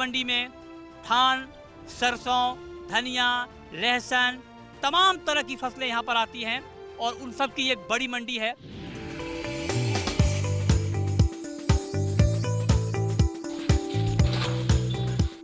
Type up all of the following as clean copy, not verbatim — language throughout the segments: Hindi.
मंडी में धान, सरसों, धनिया, लहसुन, तमाम तरह की फसलें यहाँ पर आती हैं और उन सब की एक बड़ी मंडी है।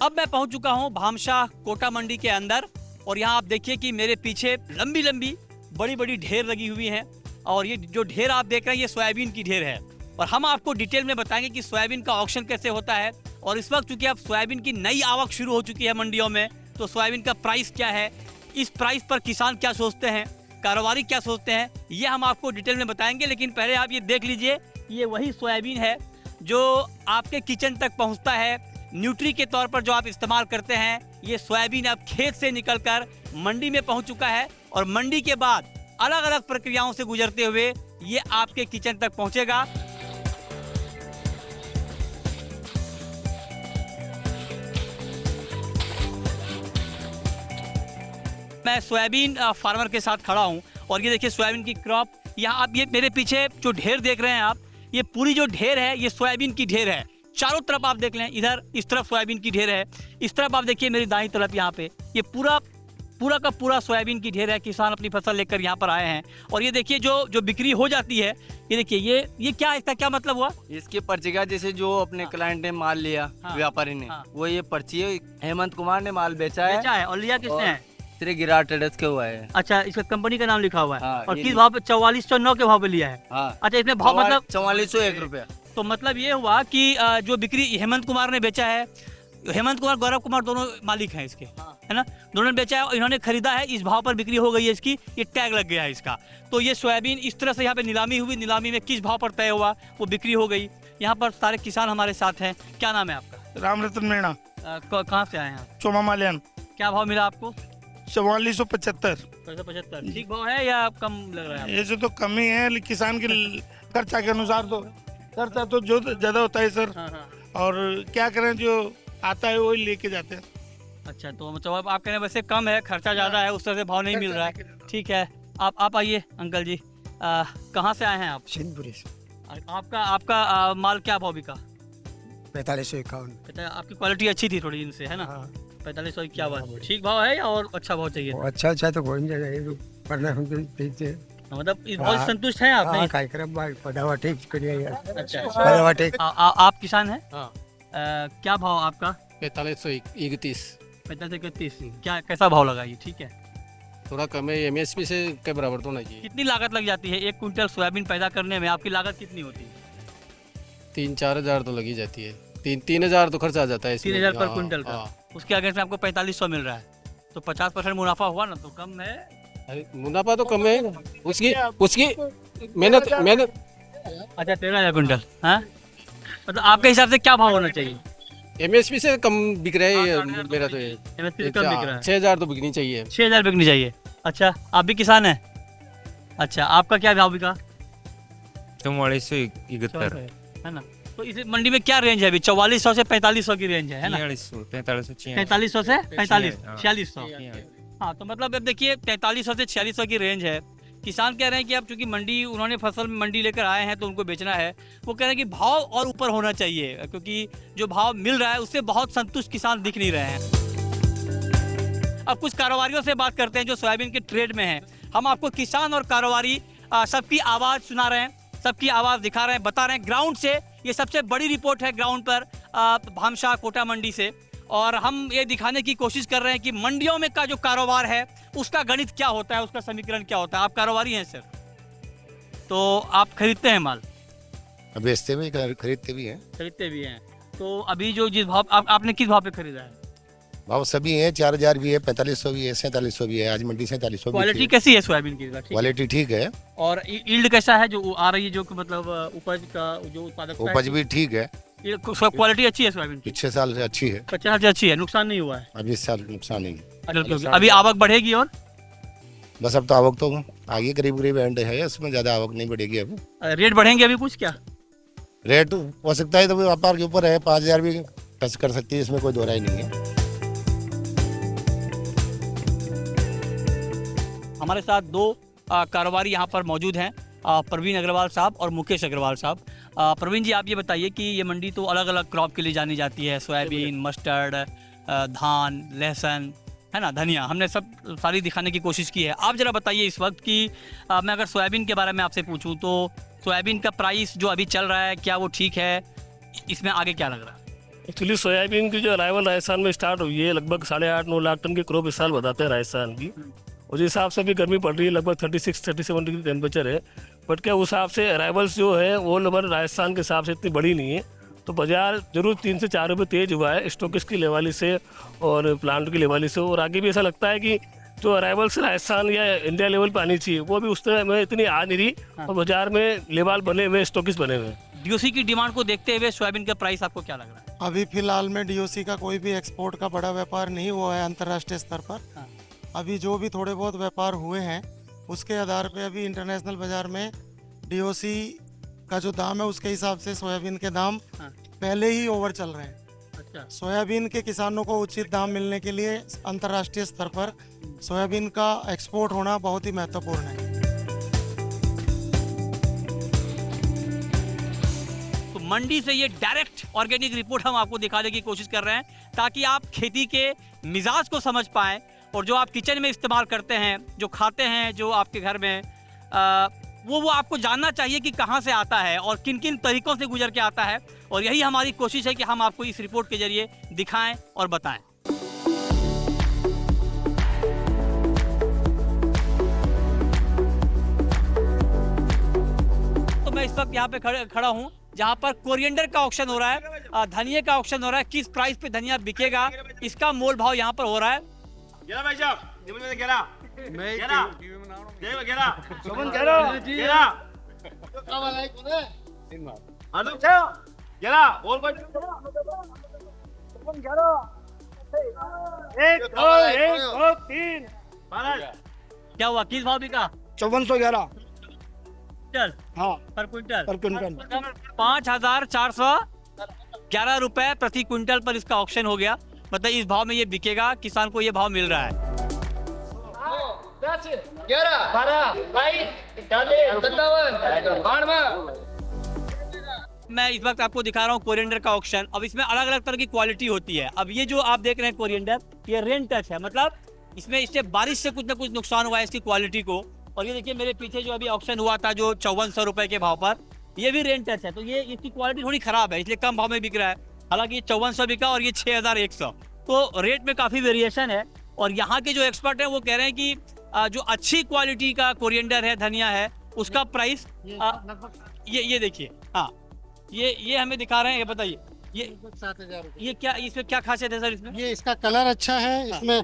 अब मैं पहुंच चुका हूं भामशाह कोटा मंडी के अंदर और यहाँ आप देखिए कि मेरे पीछे लंबी लंबी बड़ी बड़ी ढेर लगी हुई हैं और ये जो ढेर आप देख रहे हैं ये सोयाबीन की ढेर है और हम आपको डिटेल में बताएंगे कि सोयाबीन का ऑक्शन कैसे होता है। और इस वक्त चूंकि अब सोयाबीन की नई आवक शुरू हो चुकी है मंडियों में, तो सोयाबीन का प्राइस क्या है, इस प्राइस पर किसान क्या सोचते हैं, कारोबारी क्या सोचते हैं, ये हम आपको डिटेल में बताएंगे। लेकिन पहले आप ये देख लीजिए, ये वही सोयाबीन है जो आपके किचन तक पहुँचता है, न्यूट्री के तौर पर जो आप इस्तेमाल करते हैं। ये सोयाबीन अब खेत से निकलकर मंडी में पहुंच चुका है और मंडी के बाद अलग अलग प्रक्रियाओं से गुजरते हुए ये आपके किचन तक पहुंचेगा। मैं सोयाबीन फार्मर के साथ खड़ा हूं और ये देखिए सोयाबीन की क्रॉप। यहाँ आप ये मेरे पीछे जो ढेर देख रहे हैं आप, ये पूरी जो ढेर है ये सोयाबीन की ढेर है। चारों तरफ आप देख लें, इधर इस तरफ सोयाबीन की ढेर है, इस तरफ आप देखिए मेरी दाईं तरफ यहाँ पे ये पूरा का पूरा सोयाबीन की ढेर है। किसान अपनी फसल लेकर यहाँ पर आए हैं और ये देखिए जो बिक्री हो जाती है, ये देखिए ये क्या, इसका क्या मतलब हुआ? इसकी पर्ची का, जैसे जो अपने क्लाइंट ने माल लिया, व्यापारी ने, वो ये पर्ची है। हेमंत कुमार ने माल बेचा है और लिया किसने है? श्री गिरार ट्रेडर्स के हुआ है। अच्छा, इसका कंपनी का नाम लिखा हुआ है। और किस भाव पे? 4409 के भाव पे लिया है। अच्छा, इसमें भाव मतलब 4401 रुपया। तो मतलब ये हुआ कि जो बिक्री हेमंत कुमार ने बेचा है, हेमंत कुमार, गौरव कुमार दोनों मालिक हैं इसके, है ना, दोनों ने बेचा है और इन्होंने खरीदा है, इस भाव पर बिक्री हो गई है इसकी, ये टैग लग गया है इसका। तो ये सोयाबीन इस तरह से यहाँ पे नीलामी हुई, नीलामी में किस भाव पर तय हुआ वो बिक्री हो गई। यहाँ पर सारे किसान हमारे साथ हैं। क्या नाम है आपका? राम रतन मीणा। कहाँ से आए हैं आप? चोमा माल्यान। क्या भाव मिला आपको? 4475। ठीक भाव है या कम लग रहा है? ऐसे तो कम ही है, लेकिन किसान के खर्चा के अनुसार तो खर्चा तो जो ज्यादा होता है सर। और क्या करें, जो आता है वही लेके जाते हैं। अच्छा, तो मतलब आप कह रहे हैं वैसे कम है, खर्चा ज्यादा है, उस तरह से भाव नहीं मिल रहा है। ठीक है, आप आइए अंकल जी। कहाँ से आए हैं आप? सिंहपुरी से। आपका माल क्या भाव बिका? 4551। आपकी क्वालिटी अच्छी थी थोड़ी इनसे, है ना? 4500 क्या बात, ठीक भाव है या और अच्छा भाव चाहिए? अच्छा तो कोई नहीं, वरना हम देखते हैं। मतलब इस भाव से संतुष्ट हैं आप? नहीं, पैदावार ठीक करिए यार। अच्छा, पैदावार ठीक। आप किसान हैं? क्या भाव आपका? 4531। 4531। क्या, कैसा भाव लगा ये? ठीक है, थोड़ा कम है, एमएसपी से के बराबर तो नहीं। कितनी लागत लग जाती है एक क्विंटल सोयाबीन पैदा करने में? आपकी लागत कितनी होती है? 3-4 हजार तो लगी जाती है। 3 हजार तो खर्चा आ जाता है। 3000 पर क्विंटल का। उसके आगे से आपको 4500 मिल रहा है, तो 50% मुनाफा हुआ ना, तो कम है। मुनाफा तो कम है, उसकी मेहनत। अच्छा, 13,000 क्विंटल। हाँ, मतलब आपके हिसाब से क्या भाव होना चाहिए? एमएसपी से कम बिक रहा है मेरा तो। एमएसपी से कम बिक रहा है। 6000 तो बिकनी चाहिए। 6000 बिकनी चाहिए। अच्छा, आप भी किसान हैं? अच्छा, आपका क्या भाव बिका? 4471 है ना? तो इस मंडी में क्या रेंज है अभी? 4400 से 4500 की रेंज है ना? 4300 4300 से 4600। हाँ, तो मतलब अब देखिए 4300 से 4600 की रेंज है। किसान कह रहे हैं कि अब चूंकि मंडी, उन्होंने फसल मंडी लेकर आए हैं तो उनको बेचना है, वो कह रहे हैं कि भाव और ऊपर होना चाहिए, क्योंकि जो भाव मिल रहा है उससे बहुत संतुष्ट किसान दिख नहीं रहे हैं। अब कुछ कारोबारियों से बात करते हैं जो सोयाबीन के ट्रेड में हैं। हम आपको किसान और कारोबारी सबकी आवाज़ सुना रहे हैं, सबकी आवाज़ दिखा रहे हैं, बता रहे हैं ग्राउंड से। ये सबसे बड़ी रिपोर्ट है ग्राउंड पर भामशाह कोटा मंडी से, और हम ये दिखाने की कोशिश कर रहे हैं कि मंडियों में का जो कारोबार है उसका गणित क्या होता है, उसका समीकरण क्या होता है। आप कारोबारी हैं सर, तो आप खरीदते हैं माल? बेचते भी, खरीदते भी हैं। खरीदते भी हैं। तो अभी जो जिस भाव आपने किस भाव पे खरीदा है? भाव सभी हैं, 4000 भी है, 4500 भी है, 4700 भी है। आज मंडी 4700। क्वालिटी कैसी है सोयाबीन की? क्वालिटी ठीक है। और यील्ड कैसा है जो आ रही है, जो मतलब उपज का जो उत्पादक? उपज भी ठीक है, क्वालिटी अच्छी है सोयाबीन की? पिछले साल से अच्छी है। 50 से अच्छी है, नुकसान नहीं हुआ है अभी इस साल नुकसान नहीं है। अभी आवक बढ़ेगी और बस अब तो आवक तो आगे करीब एंड है, इसमें ज्यादा आवक नहीं बढ़ेगी। अब रेट बढ़ेंगे अभी कुछ? क्या रेट हो सकता है, तो व्यापार के ऊपर है। 5000 भी टच कर सकती है, इसमें कोई दो राय नहीं है। हमारे साथ दो कारोबारी यहाँ पर मौजूद हैं प्रवीण अग्रवाल साहब और मुकेश अग्रवाल साहब। प्रवीण जी, आप ये बताइए कि ये मंडी तो अलग अलग क्रॉप के लिए जानी जाती है, सोयाबीन, मस्टर्ड, धान, लहसुन, है ना, धनिया, हमने सब सारी दिखाने की कोशिश की है। आप ज़रा बताइए इस वक्त कि मैं अगर सोयाबीन के बारे में आपसे पूछूं तो सोयाबीन का प्राइस जो अभी चल रहा है, क्या वो ठीक है? इसमें आगे क्या लग रहा है? एक्चुअली सोयाबीन की जो अराइवल राजस्थान में स्टार्ट हुई है, लगभग 8.5-9 लाख टन की क्रॉप इस साल बताते हैं राजस्थान की। उस हिसाब से भी गर्मी पड़ रही है, लगभग 36-37 डिग्री टेम्परेचर है। बट क्या उस हिसाब से अराइवल्स जो है वो लगभग राजस्थान के हिसाब से इतनी बड़ी नहीं है, तो बाजार जरूर 3 से 4 रुपये तेज हुआ है स्टॉकिस्ट की लेवल से और प्लांट की लेवल से। और आगे भी ऐसा लगता है कि जो अराइवल्स राजस्थान या इंडिया लेवल पर आनी चाहिए वो भी उस तरह में इतनी आ नहीं रही, और बाजार में लेवल बने हुए, स्टॉकिस्ट बने हुए। डीओसी की डिमांड को देखते हुए सोयाबीन का प्राइस आपको क्या लग रहा है? अभी फिलहाल में डीओसी का कोई भी एक्सपोर्ट का बड़ा व्यापार नहीं हुआ है अंतर्राष्ट्रीय स्तर पर। अभी जो भी थोड़े बहुत व्यापार हुए हैं उसके आधार पे अभी इंटरनेशनल बाजार में डीओसी का जो दाम है उसके हिसाब से सोयाबीन के दाम पहले ही ओवर चल रहे हैं। अच्छा, सोयाबीन के किसानों को उचित दाम मिलने के लिए अंतर्राष्ट्रीय स्तर पर सोयाबीन का एक्सपोर्ट होना बहुत ही महत्वपूर्ण है। तो मंडी से ये डायरेक्ट ऑर्गेनिक रिपोर्ट हम आपको दिखाने की कोशिश कर रहे हैं ताकि आप खेती के मिजाज को समझ पाएं, और जो आप किचन में इस्तेमाल करते हैं, जो खाते हैं, जो आपके घर में वो आपको जानना चाहिए कि कहाँ से आता है और किन किन तरीकों से गुजर के आता है। और यही हमारी कोशिश है कि हम आपको इस रिपोर्ट के जरिए दिखाएं और बताएं। तो मैं इस वक्त यहाँ पे खड़ा हूँ जहाँ पर कोरिएंडर का ऑक्शन हो रहा है, धनिया का ऑक्शन हो रहा है। किस प्राइस पे धनिया बिकेगा इसका मोल भाव यहाँ पर हो रहा है। क्या हुआ, किस भाव बिका? 5411 चल, हाँ पर क्विंटल। 5,411 रुपए प्रति क्विंटल पर इसका ऑक्शन हो गया। मतलब इस भाव में ये बिकेगा, किसान को ये भाव मिल रहा है। 10, 11, 12, 22, 43, 57, मैं इस वक्त आपको दिखा रहा हूँ कोरिएंडर का ऑक्शन। अब इसमें अलग अलग तरह की क्वालिटी होती है। अब ये जो आप देख रहे हैं कोरिएंडर, ये रेन टच है, मतलब इससे बारिश से कुछ ना कुछ नुकसान हुआ है इसकी क्वालिटी को। और ये देखिए मेरे पीछे जो अभी ऑक्शन हुआ था जो 5400 रुपए के भाव पर, ये भी रेन टच है, तो ये इसकी क्वालिटी थोड़ी खराब है, इसलिए कम भाव में बिक रहा है। हालांकि ये 5400 बिका और ये 6100, तो रेट में काफी वेरिएशन है। और यहाँ के जो एक्सपर्ट है वो कह रहे हैं कि जो अच्छी क्वालिटी का कोरिएंडर है, धनिया है, उसका प्राइस ये देखिए, हाँ ये हमें दिखा रहे हैं। ये बताइए, ये 7,000 रुपये। ये क्या, इसमें क्या खासियत है सर? इसमें ये इसका कलर अच्छा है, इसमें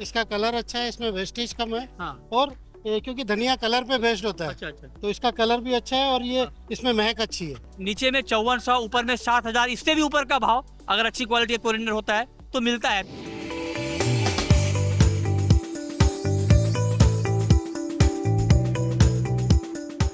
इसका कलर अच्छा है, इसमें वेस्टेज कम है। हाँ। और क्योंकि धनिया कलर पे बेस्ड होता है, अच्छा अच्छा, तो इसका कलर भी अच्छा है और ये इसमें महक अच्छी है। नीचे में 5400, ऊपर में 7000, इससे भी ऊपर का भाव अगर अच्छी क्वालिटी का कोरिएंडर होता है तो मिलता है।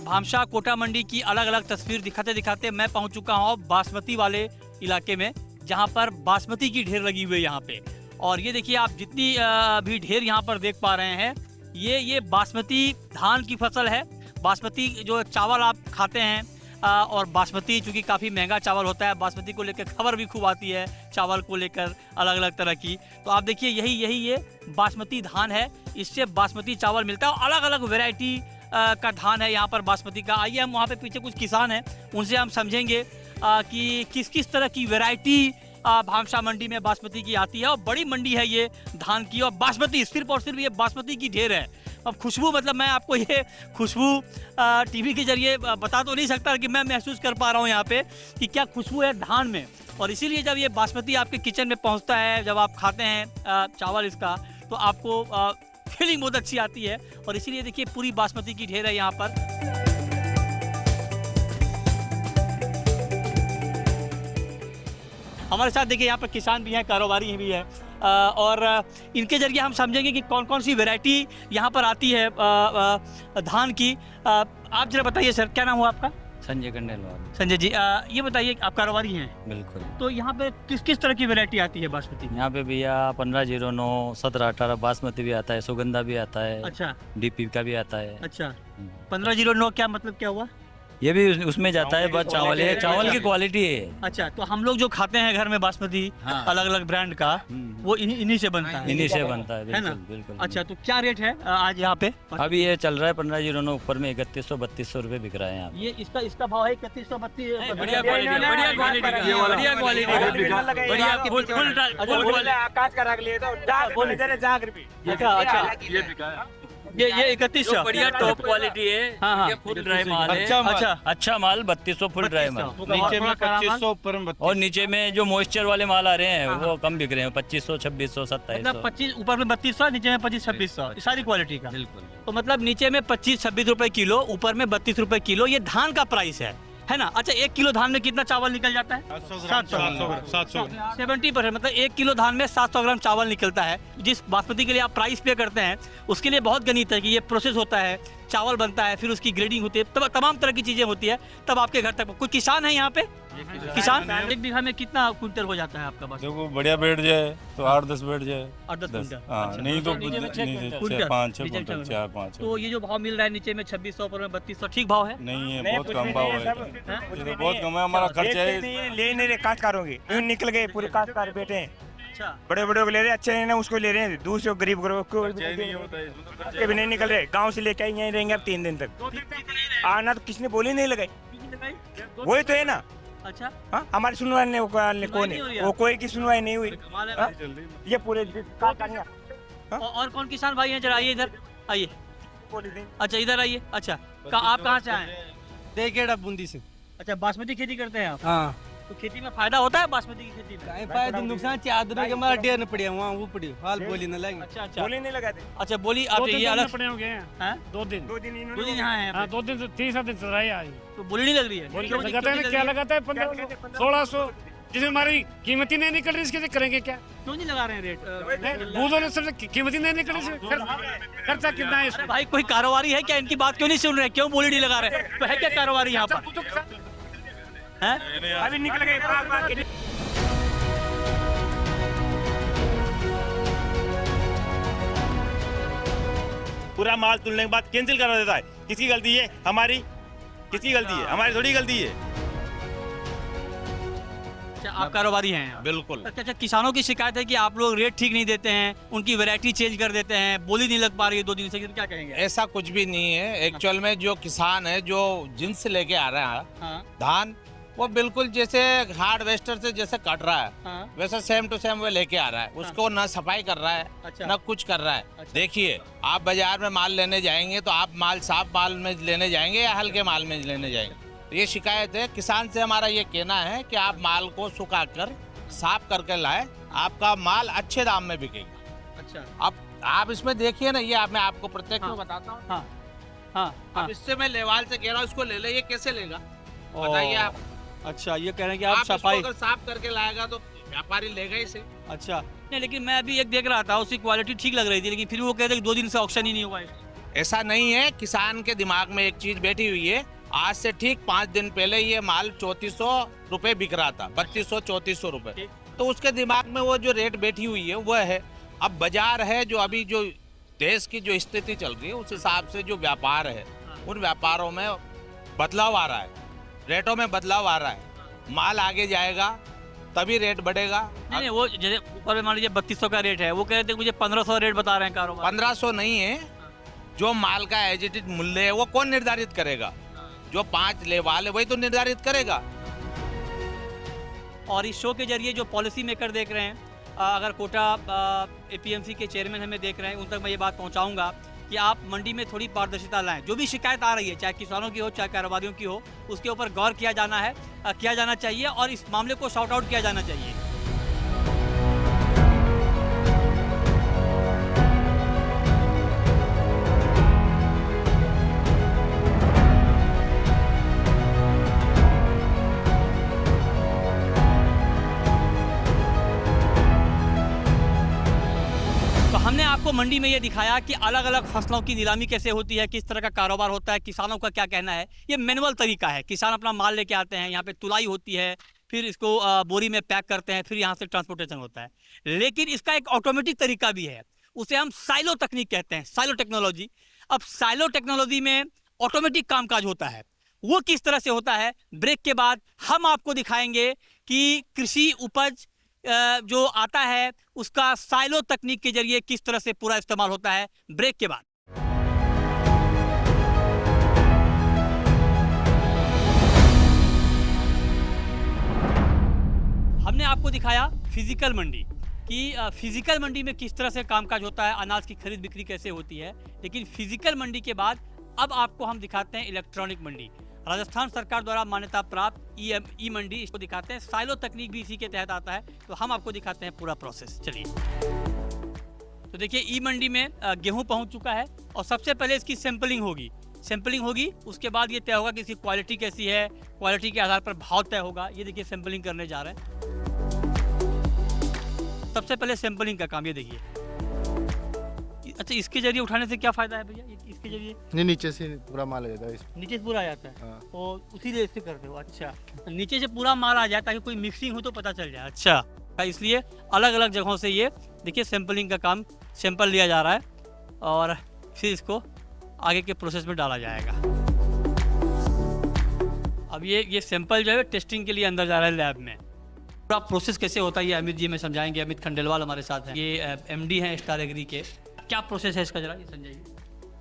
भामशाह कोटा मंडी की अलग अलग तस्वीर दिखाते दिखाते मैं पहुंच चुका हूं बासमती वाले इलाके में, जहां पर बासमती की ढेर लगी हुई है यहाँ पे। और ये देखिए आप जितनी भी ढेर यहाँ पर देख पा रहे हैं, ये बासमती धान की फसल है। बासमती जो चावल आप खाते हैं, और बासमती चूँकि काफ़ी महंगा चावल होता है, बासमती को लेकर खबर भी खूब आती है चावल को लेकर अलग अलग तरह की। तो आप देखिए यही ये बासमती धान है, इससे बासमती चावल मिलता है। अलग अलग वेराइटी का धान है यहाँ पर बासमती का। आइए हम वहाँ पे पीछे कुछ किसान हैं, उनसे हम समझेंगे कि किस किस तरह की वैरायटी भामशाह मंडी में बासमती की आती है। और बड़ी मंडी है ये धान की, और बासमती सिर्फ और सिर्फ ये बासमती की ढेर है। अब खुशबू, मतलब मैं आपको ये खुशबू टीवी के जरिए बता तो नहीं सकता कि मैं महसूस कर पा रहा हूँ यहाँ पे कि क्या खुशबू है धान में। और इसीलिए जब ये बासमती आपके किचन में पहुँचता है, जब आप खाते हैं चावल इसका, तो आपको फीलिंग बहुत अच्छी आती है। और इसीलिए देखिए पूरी बासमती की ढेर है यहाँ पर। हमारे साथ देखिए यहाँ पर किसान भी हैं, कारोबारी भी हैं, और इनके जरिए हम समझेंगे कि कौन कौन सी वैरायटी यहाँ पर आती है धान की। आप जरा बताइए सर, क्या नाम हुआ आपका? संजय खंडेलवाल। संजय जी, ये बताइए आप कारोबारी हैं? बिल्कुल। तो यहाँ पे किस किस तरह की वैरायटी आती है बासमती? यहाँ पे भैया 1509, 1718 बासमती भी आता है, सुगंधा भी आता है। अच्छा। डीपी का भी आता है। अच्छा। 1509 क्या मतलब क्या हुआ? ये भी उसमें जाता है, बस चावल है, चावल की क्वालिटी है। अच्छा, तो हम लोग जो खाते हैं घर में बासमती हाँ। अलग अलग ब्रांड का, वो इन्हीं से बनता है, इन्हीं से बनता है, है ना? बिल्कुल बिल्कुल। अच्छा, तो क्या रेट है आज यहाँ पे? अभी ये चल रहा है 1509 ऊपर में 3100-3200 रुपए बिक रहा है यहाँ पे। ये इसका भाव है 3132। बढ़िया क्वालिटी, बढ़िया क्वालिटी, बढ़िया क्वालिटी, बढ़िया फुल आकाश का रख लिए तो बोले तेरे जाग रुपये। अच्छा, ये 3100 बढ़िया टॉप क्वालिटी है। हाँ, हाँ। ये फुल ड्राई माल है। अच्छा, अच्छा माल 3200 फुल ड्राई माल। नीचे में 2500 ऊपर में और नीचे में जो मॉइस्चर वाले माल आ रहे हैं वो कम बिक रहे हैं, 2500, 2600, मतलब 2700। 25 ऊपर में 3200, नीचे में 25-2600, सारी क्वालिटी का। बिल्कुल। तो मतलब नीचे में 25-26 रुपए किलो, ऊपर में 32 रुपए किलो, ये धान का प्राइस है ना? अच्छा, 1 किलो धान में कितना चावल निकल जाता है? 700 70%, मतलब 1 किलो धान में 700 ग्राम चावल निकलता है। जिस बासमती के लिए आप प्राइस पे करते हैं उसके लिए बहुत गणित है कि ये प्रोसेस होता है, चावल बनता है, फिर उसकी ग्रेडिंग होती है, तब तमाम तरह की चीजें होती है, तब आपके घर तक। कोई किसान है यहाँ पे? किसान 1 बीघा में कितना क्विंटल हो जाता है आपका? बस देखो बढ़िया बैठ जाए तो 8-10 बैठ जाए, 8-10 क्विंटल। हाँ, अच्छा। नहीं तो नीचे में 6 नीचे 5-6 क्विंटल, 4-5। तो ये जो भाव मिल रहा है नीचे में 2600, ऊपर में 3200, ठीक भाव है? नहीं है, बहुत कम भाव है, ये तो बहुत कम है। हमारा खर्चा है, ले नहीं रहे काश्तकारों की, यूं निकल गए पूरे काश्तकार बैठे हैं। अच्छा, बड़े बड़े को ले रहे हैं, अच्छे नहीं उसको ले रहे हैं, दूसरे गरीब को भी नहीं निकल रहे। गांव से लेके यहीं रहेंगे अब 3 दिन तक। आना तो किसने बोली नहीं लगाई, वही तो है ना। अच्छा, हाँ, हमारी सुनवाई नहीं कौन है, वो कोई की सुनवाई नहीं हुई। कमाल है हाँ? भाई। ये पूरे और कौन किसान भाई हैं? जरा आइए इधर, आइए। अच्छा, इधर आइए। अच्छा, आप कहाँ से आए हैं? देखेड़ा बूंदी से। अच्छा, बासमती खेती करते हैं आप? हाँ, तो खेती में फायदा होता है बासमती की खेती में? फायदा नुकसान 4 दिन के हमारा डेढ़ न पड़िया वहाँ, वो पड़ी हाल बोली न लगे। अच्छा, अच्छा, बोली नहीं लगाते। अच्छा, बोली आप ये अलग पड़े हो गए हैं हैं? 2 दिन 2 दिन दो दिन यहाँ हैं? 2 दिन से 3 दिन से रही आज तो बोली नहीं लग रही है? क्यों लगाता है ना, क्या लगाता है 1500-1600, जिसमें हमारी कीमती नहीं निकल रही, इसके करेंगे क्या? क्यों नहीं लगा रहे हैं रेट? दूध वाले सब कीमती नहीं निकल रही, खर्चा कितना है इसमें? भाई कोई कारोबारी है क्या? इनकी बात क्यों नहीं सुन रहे? क्यों बोली नहीं लगा रहे? तो है क्या कारोबारी यहाँ पर? हैं? अभी निकल गए। पूरा माल तुलने के बाद कैंसिल करा देता है। किसकी गलती है? हमारी। किसकी गलती है? हमारी थोड़ी गलती है। अच्छा, आप कारोबारी हैं? बिल्कुल। अच्छा, किसानों की शिकायत है कि आप लोग रेट ठीक नहीं देते हैं, उनकी वैरायटी चेंज कर देते हैं, बोली नहीं लग पा रही है 2 दिन से, क्या कहेंगे? ऐसा कुछ भी नहीं है। एक्चुअल में जो किसान है, जो जिनसे लेके आ रहा है हाँ, धान, वो बिल्कुल जैसे हार्वेस्टर से जैसे कट रहा है हाँ, वैसा सेम टू सेम वो लेके आ रहा है। उसको ना सफाई कर रहा है, अच्छा, ना कुछ कर रहा है। अच्छा। देखिए, आप बाजार में माल लेने जाएंगे तो आप माल साफ माल में लेने जाएंगे या हल्के माल में लेने जाएंगे? तो ये शिकायत है किसान से। हमारा ये कहना है कि आप माल को सुखा कर साफ करके लाए, आपका माल अच्छे दाम में बिकेगा। अच्छा, अब आप इसमें देखिए ना, ये मैं आपको प्रत्यक्ष हाँ, बताता हूँ। हाँ, हाँ, हाँ। अब इससे मैं लेवाल से कह रहा हूँ इसको ले ले, ये कैसे लेगा बताइए आप? अच्छा, ये कह रहे हैं कि आप आप सफाई। इसको अगर साफ करके लाएगा तो व्यापारी लेगा इसे। अच्छा, नहीं, लेकिन मैं अभी एक देख रहा था, उसकी क्वालिटी ठीक लग रही थी, लेकिन फिर वो कहते हैं कि 2 दिन से ऑक्शन ही नहीं हुआ है। ऐसा नहीं है, किसान के दिमाग में एक चीज बैठी हुई है। आज से ठीक 5 दिन पहले ये माल 3400 रुपए बिक रहा था, 3200-3400 रुपए। तो उसके दिमाग में वो जो रेट बैठी हुई है वो है। अब बाजार है, जो अभी जो देश की जो स्थिति चल रही है उस हिसाब से जो व्यापार है, उन व्यापारों में बदलाव आ रहा है, रेटों में बदलाव आ रहा है। माल आगे जाएगा तभी रेट बढ़ेगा। नहीं, वो जैसे ऊपर में मान लीजिए 3200 का रेट है, वो कह रहे थे मुझे 1500 रेट बता रहे हैं कारोबार। 1500 नहीं है, जो माल का एजिटेड मूल्य है वो कौन निर्धारित करेगा? जो 5 लेवाल है वही तो निर्धारित करेगा। और इस शो के जरिए जो पॉलिसी मेकर देख रहे हैं, अगर कोटा एपीएमसी के चेयरमैन हमें देख रहे हैं, उन तक मैं ये बात पहुंचाऊंगा कि आप मंडी में थोड़ी पारदर्शिता लाएं। जो भी शिकायत आ रही है, चाहे किसानों की हो चाहे कारोबारियों की हो, उसके ऊपर गौर किया जाना चाहिए और इस मामले को सॉर्ट आउट किया जाना चाहिए। हमने आपको मंडी में ये दिखाया कि अलग अलग फसलों की नीलामी कैसे होती है, किस तरह का कारोबार होता है, किसानों का क्या कहना है। ये मैनुअल तरीका है, किसान अपना माल लेके आते हैं, यहाँ पे तुलाई होती है, फिर इसको बोरी में पैक करते हैं, फिर यहाँ से ट्रांसपोर्टेशन होता है। लेकिन इसका एक ऑटोमेटिक तरीका भी है, उसे हम साइलो तकनीक कहते हैं, साइलो टेक्नोलॉजी। अब साइलो टेक्नोलॉजी में ऑटोमेटिक कामकाज होता है वो किस तरह से होता है, ब्रेक के बाद हम आपको दिखाएंगे कि कृषि उपज जो आता है उसका साइलो तकनीक के जरिए किस तरह से पूरा इस्तेमाल होता है, ब्रेक के बाद। हमने आपको दिखाया फिजिकल मंडी कि फिजिकल मंडी में किस तरह से कामकाज होता है, अनाज की खरीद बिक्री कैसे होती है, लेकिन फिजिकल मंडी के बाद अब आपको हम दिखाते हैं इलेक्ट्रॉनिक मंडी। राजस्थान सरकार द्वारा मान्यता प्राप्त ई मंडी, इसको दिखाते हैं। साइलो तकनीक भी इसी के तहत आता है, तो हम आपको दिखाते हैं पूरा प्रोसेस। चलिए, तो देखिए ई मंडी में गेहूं पहुंच चुका है और सबसे पहले इसकी सैंपलिंग होगी, उसके बाद ये तय होगा कि इसकी क्वालिटी कैसी है, क्वालिटी के आधार पर भाव तय होगा। ये देखिए सैंपलिंग करने जा रहे हैं। सबसे पहले सैंपलिंग का काम, ये देखिए। अच्छा, इसके जरिए उठाने से क्या फायदा है भैया? इसके जरिए नहीं, नीचे से पूरा माल आ जाता है, नीचे से पूरा आ जाता है। हाँ। और उसी लिए इससे करते हो। अच्छा, नीचे से पूरा माल आ जाए ताकि कोई मिक्सिंग हो तो पता चल जाए। अच्छा, इसलिए अलग अलग जगहों से ये देखिए सैंपलिंग का काम, सैंपल लिया जा रहा है और फिर इसको आगे के प्रोसेस में डाला जाएगा। अब ये सैंपल जो है टेस्टिंग के लिए अंदर जा रहा है लैब में। पूरा प्रोसेस कैसे होता है ये अमित जी में समझाएंगे। अमित खंडेलवाल हमारे साथ हैं, ये MD हैं स्टार एग्री के। क्या प्रोसेस है इसका, जरा ये समझाइए।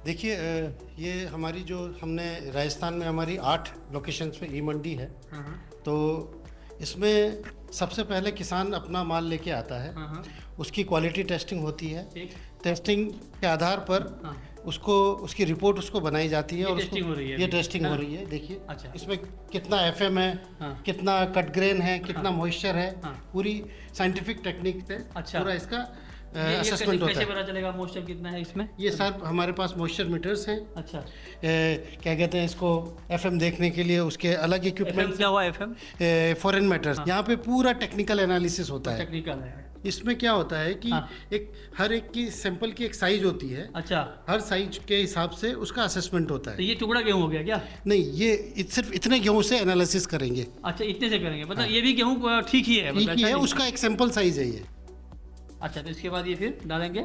देखिए, ये हमारी जो हमने राजस्थान में हमारी 8 लोकेशंस पे ई मंडी है, तो इसमें सबसे पहले किसान अपना माल लेके आता है, उसकी क्वालिटी टेस्टिंग होती है। टेस्टिंग के आधार पर उसको उसकी रिपोर्ट उसको बनाई जाती है और टेस्टिंग हो रही है, ये टेस्टिंग हो रही है। देखिए, अच्छा, इसमें कितना FM है, कितना कट ग्रेन है, कितना मॉइस्चर है, पूरी साइंटिफिक टेक्निक से पूरा इसका असेसमेंट होता है। पता चलेगा मॉइस्चर कितना है इसमें? ये सर हमारे पास मॉइस्चर मीटर्स हैं। अच्छा, क्या कहते हैं इसको, FM देखने के लिए उसके अलग इक्विपमेंट। क्या हुआ FM? Foreign matters. यहाँ पे पूरा टेक्निकल एनालिसिस होता है। टेक्निकल है। इसमें क्या होता है कि हर एक की सैंपल की एक साइज होती है। अच्छा, हर साइज के हिसाब से उसका असेसमेंट होता है। तो ये टुकड़ा गेहूं हो गया क्या? नहीं, ये सिर्फ इतने गेहूं से एनालिसिस करेंगे। अच्छा, इतने से करेंगे, मतलब ये भी गेहूं ठीक ही है? ठीक ही है, उसका एक सैंपल साइज है ये। अच्छा, तो इसके बाद ये फिर डालेंगे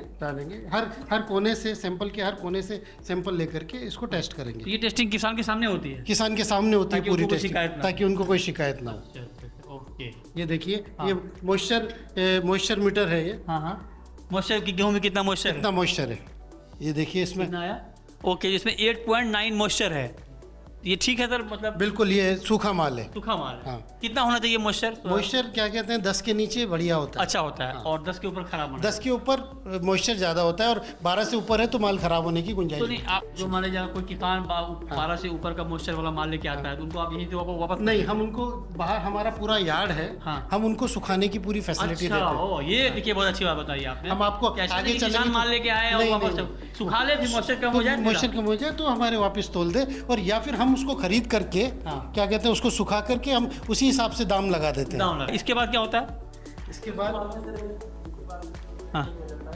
हर कोने से, सैंपल के हर कोने से सैंपल लेकर के इसको टेस्ट करेंगे। तो ये टेस्टिंग किसान के सामने होती है? किसान के सामने होती है पूरी टेस्टिंग, ताकि उनको कोई शिकायत ना हो। अच्छा, ओके। ये देखिए, ये मॉइस्चर मीटर है ये। मॉइस्चर की, गेहूं में कितना मॉइस्चर है? कितना मॉइस्चर है ये देखिए इसमें। कितना आया? ओके, इसमें 8.9 मॉइस्चर है। ये ठीक है सर, मतलब बिल्कुल ये सूखा माल है। सूखा माल है। हाँ। कितना होना चाहिए मॉइस्चर? मॉइस्चर क्या कहते हैं, 10 के नीचे बढ़िया होता है। अच्छा होता है। और 10 के ऊपर खराब होना? 10 के ऊपर मॉइस्चर ज्यादा होता है और 12 से ऊपर है तो माल खराब होने की गुंजाइश। तो नहीं, आप जो मान लीजिए कोई किसान 12 से ऊपर का मॉइस्चर वाला माल लेके आता है, तो उनको आप यहीं से वापस? नहीं, हम उनको बाहर, हमारा पूरा यार्ड है, हम उनको सुखाने की पूरी फैसिलिटी देते हैं। ये देखिए, बहुत अच्छी बात बताई आपने। हम आपको आगे किसान माल लेके आए और वापस सुखा ले, फिर मॉइस्चर कम हो जाए, मॉइस्चर कम हो जाए तो हमारे वापस तोल दे, और या फिर हम उसको खरीद करके क्या कहते हैं उसको सुखा करके हम उसी हिसाब से दाम लगा देते हैं। इसके बाद क्या होता है? इसके बाद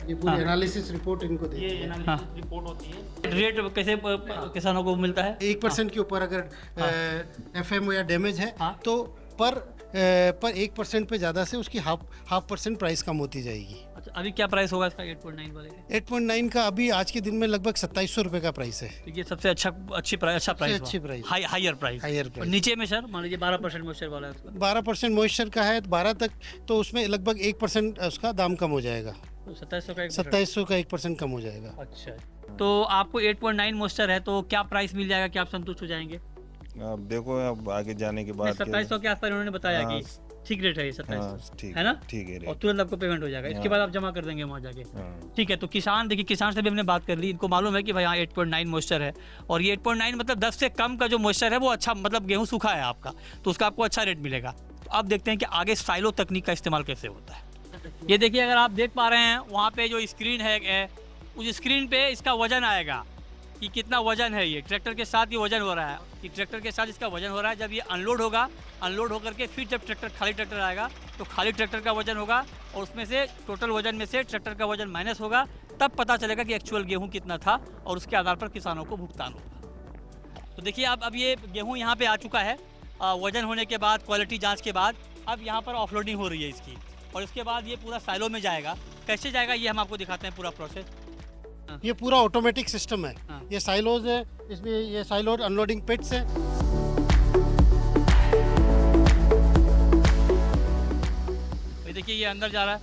ये पूरी एनालिसिस रिपोर्ट इनको देते हैं। रिपोर्ट होती है। रेट कैसे किसानों को मिलता है? 1% के ऊपर अगर FM या डैमेज है तो पर 1% पे ज़्यादा से उसकी हाफ % प्राइस कम होती जाएगी। अच्छा, अभी क्या प्राइस होगा इसका 8.9 वाले का? 8.9 का अभी आज के दिन में लगभग 2700 रुपये का प्राइस है। तो ये सबसे अच्छी प्राइस, हायर प्राइस। नीचे में सर मान लीजिए 12% मॉइस्चर वाला है, 12% मॉइस्चर का है, 12 तक तो उसमें लगभग 1% उसका दाम कम हो जाएगा। तो 2700 का 1% कम हो जाएगा। अच्छा, तो आपको 8.9 मॉइस्चर है तो क्या प्राइस मिल जाएगा, क्या आप संतुष्ट हो जाएंगे? अब देखो, अब आगे जाने के बाद 2700 के आसपास उन्होंने बताया कि ठीक रेट है ये 2700, ठीक है ना? ठीक है, और तुरंत आपको पेमेंट हो जाएगा, इसके बाद आप जमा कर देंगे वहाँ जाके। ठीक है, तो किसान देखिए, किसान से भी हमने बात कर ली, इनको मालूम है कि भाई यहाँ 8.9 मॉइस्चर है, और ये 8.9 मतलब 10 से कम का जो मॉइस्चर है वो अच्छा, मतलब गेहूँ सूखा है आपका, तो उसका आपको अच्छा रेट मिलेगा। तो अब देखते हैं कि आगे साइलो तकनीक का इस्तेमाल कैसे होता है। ये देखिए, अगर आप देख पा रहे हैं वहाँ पे जो स्क्रीन है, उस स्क्रीन पे इसका वजन आएगा कि कितना वजन है। ये ट्रैक्टर के साथ ये वजन हो रहा है, कि ट्रैक्टर के साथ इसका वजन हो रहा है। जब ये अनलोड होगा, अनलोड होकर के फिर जब खाली ट्रैक्टर आएगा तो खाली ट्रैक्टर का वजन होगा, और उसमें से टोटल वजन में से ट्रैक्टर का वजन माइनस होगा, तब पता चलेगा कि एक्चुअल गेहूँ कितना था, और उसके आधार पर किसानों को भुगतान होगा। तो देखिए, अब ये गेहूँ यहाँ पर आ चुका है, वजन होने के बाद, क्वालिटी जाँच के बाद अब यहाँ पर ऑफलोडिंग हो रही है इसकी, और इसके बाद ये पूरा साइलो में जाएगा। कैसे जाएगा ये हम आपको दिखाते हैं पूरा प्रोसेस। ये पूरा ऑटोमेटिक सिस्टम है। ये साइलोज है, इसमें ये साइलोड अनलोडिंग पिट्स है। ये देखिए ये अंदर जा रहा है,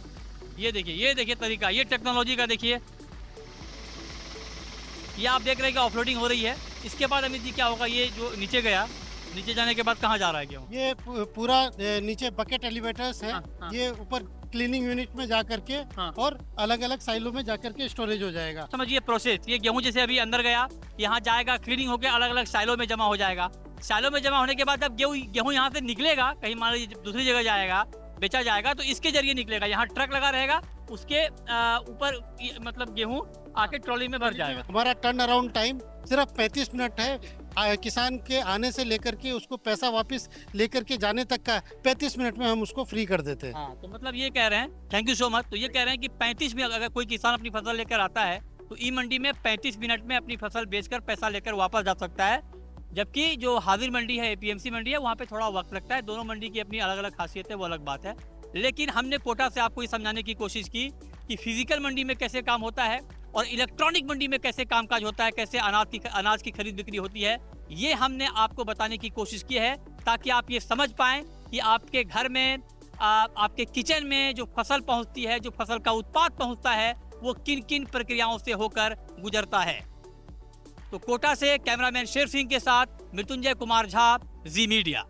ये देखिए तरीका, ये टेक्नोलॉजी का देखिए। ये आप देख रहे हैं कि ऑफलोडिंग हो रही है। इसके बाद अमित जी क्या होगा, ये जो नीचे गया, नीचे जाने के बाद कहाँ जा रहा है गेहूँ? ये पूरा नीचे बकेट एलिवेटर्स है। ये ऊपर क्लीनिंग यूनिट में जा करके और अलग अलग साइलों में जा करके स्टोरेज हो जाएगा। समझिए प्रोसेस, ये गेहूं जैसे अभी अंदर गया, यहाँ जाएगा, क्लीनिंग होकर अलग अलग साइलों में जमा हो जाएगा। साइलों में जमा होने के बाद जब गेहूं यहाँ से निकलेगा, कहीं मान लीजिए दूसरी जगह जाएगा, बेचा जाएगा, तो इसके जरिए निकलेगा। यहाँ ट्रक लगा रहेगा, उसके ऊपर मतलब गेहूं आके ट्रॉली में भर जाएगा। हमारा टर्न अराउंड टाइम सिर्फ 35 मिनट है। किसान के आने से लेकर के उसको पैसा वापस लेकर के जाने तक का 35 मिनट में हम उसको फ्री कर देते हैं। तो मतलब ये कह रहे हैं, थैंक यू सो मच। तो ये कह रहे हैं कि 35 मिनट अगर कोई किसान अपनी फसल लेकर आता है तो ई मंडी में 35 मिनट में अपनी फसल बेचकर पैसा लेकर वापस जा सकता है। जबकि जो हाजिर मंडी है, एपीएमसी मंडी है, वहाँ पे थोड़ा वक्त लगता है। दोनों मंडी की अपनी अलग अलग खासियत है, वो अलग बात है। लेकिन हमने कोटा से आपको ये समझाने की कोशिश की कि फिजिकल मंडी में कैसे काम होता है और इलेक्ट्रॉनिक मंडी में कैसे कामकाज होता है, कैसे अनाज की खरीद बिक्री होती है। ये हमने आपको बताने की कोशिश की है ताकि आप ये समझ पाएं कि आपके घर में, आपके किचन में जो फसल पहुंचती है, जो फसल का उत्पाद पहुंचता है, वो किन किन प्रक्रियाओं से होकर गुजरता है। तो कोटा से कैमरामैन शेर सिंह के साथ मृत्युंजय कुमार झा, जी मीडिया।